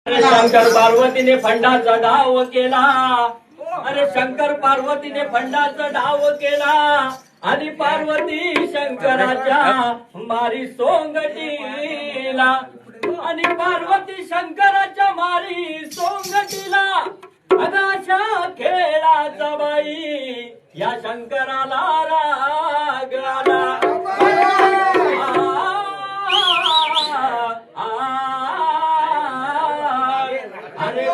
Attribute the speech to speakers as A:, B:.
A: शंकर पार्वतीने फंडाचा डाव केला. अरे शंकर पार्वतीने फंडाचा डाव केला आणि पार्वती शंकराच्या मारी सोंगटीला आणि पार्वती शंकराच्या मारी सोंगटीला. अगाशा खेळाचा बाई या शंकराला राग आला. अरे